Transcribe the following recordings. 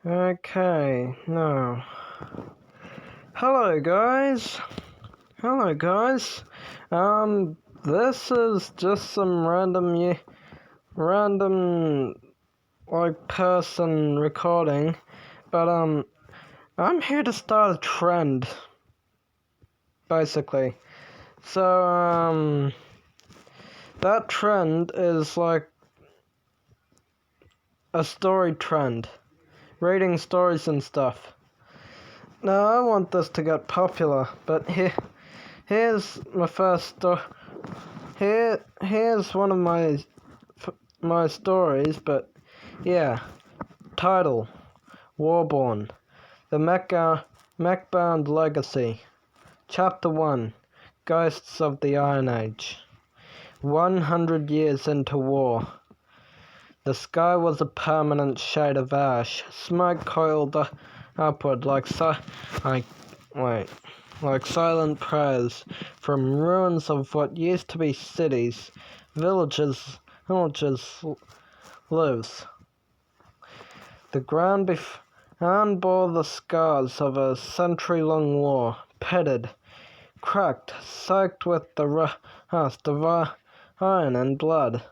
Okay, now. Hello guys. Hello guys. This is just some random like person recording, but I'm here to start a trend, basically. So that trend is like a story trend, reading stories and stuff. Now I want this to get popular, but here's my first story. Here's one of my stories, but yeah. Title: Warborn, the Mech-bound Legacy. Chapter 1: Ghosts of the Iron Age. 100 years into war. The sky was a permanent shade of ash. Smoke coiled upward like silent prayers from ruins of what used to be cities, villages lives. The ground bore the scars of a century-long war, pitted, cracked, soaked with the rust of iron and blood.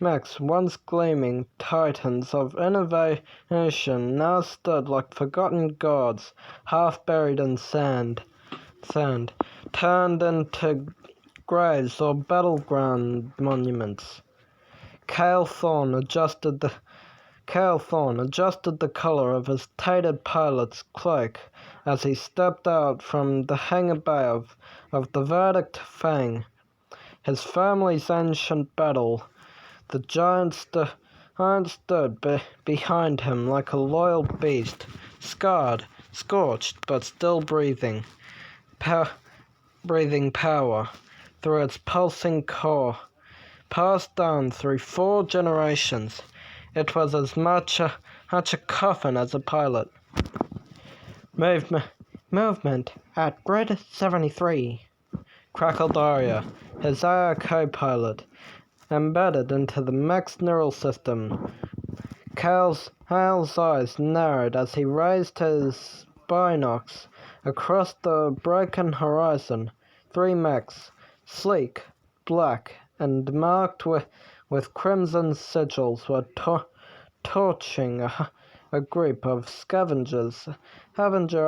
Mechs, once gleaming titans of innovation, now stood like forgotten gods, half buried in sand, turned into graves or battleground monuments. Kael Thorne adjusted the color of his tainted pilot's cloak as he stepped out from the hangar bay of the Verdict Fang. His family's ancient battle. The giant stood behind him like a loyal beast, scarred, scorched, but still breathing power through its pulsing core, passed down through 4 generations. It was as much a coffin as a pilot. Movement at grid 73. Crackled Arya, his AI co-pilot, embedded into the mech's neural system. Kael's eyes narrowed as he raised his binocs across the broken horizon. 3 mechs, sleek, black, and marked with crimson sigils, were torching a group of scavenger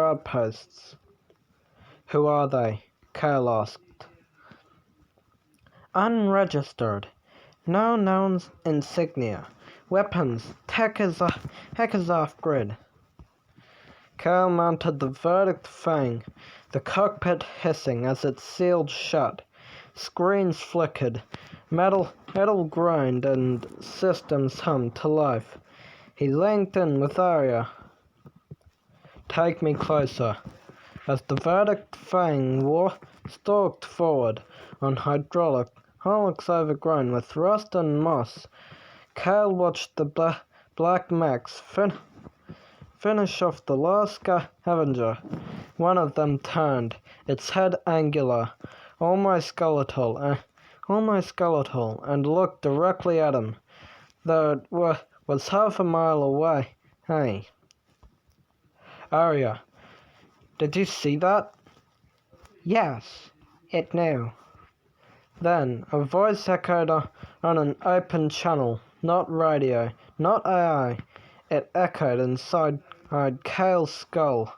outposts. Who are they? Kael asked. Unregistered. No known insignia. Weapons. Tech is off-grid. Kael mounted the Verdict Fang, the cockpit hissing as it sealed shut. Screens flickered. Metal groaned and systems hummed to life. He linked in with Arya. Take me closer. As the Verdict Fang stalked forward on hydraulics overgrown with rust and moss, Kael watched the black mechs finish off the last scavenger. One of them turned, its head angular, almost skeletal, and looked directly at him, though it was half a mile away. Hey. Arya, did you see that? Yes, it knew. Then a voice echoed on an open channel, not radio, not AI. It echoed inside Kael's skull.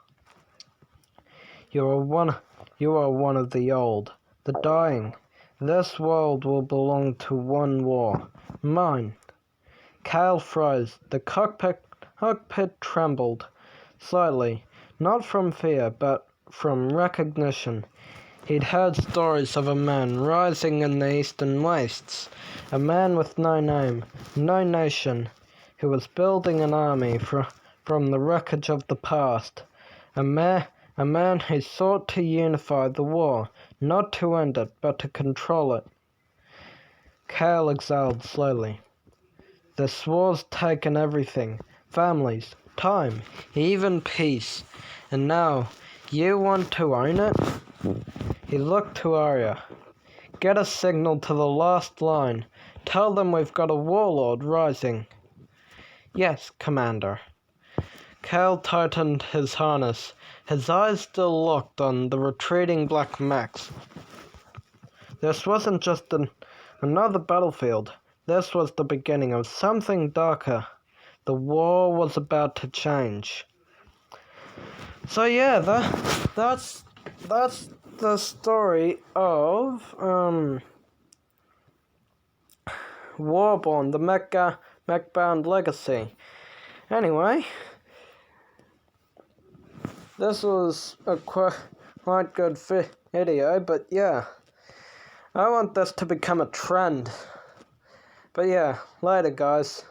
You are one of the old, the dying. This world will belong to one war, mine. Kael froze. The cockpit trembled slightly, not from fear, but from recognition. He'd heard stories of a man rising in the eastern wastes, a man with no name, no nation, who was building an army from the wreckage of the past, a man who sought to unify the war, not to end it, but to control it. Kael exhaled slowly. This war's taken everything, families, time, even peace, and now you want to own it? He looked to Arya. Get a signal to the last line. Tell them we've got a warlord rising. Yes, Commander. Kael tightened his harness, his eyes still locked on the retreating black mechs. This wasn't just another battlefield. This was the beginning of something darker. The war was about to change. So yeah, that's the story of Warborn, the mech-bound legacy. Anyway, this was a quite good video, but yeah, I want this to become a trend. But yeah, later guys.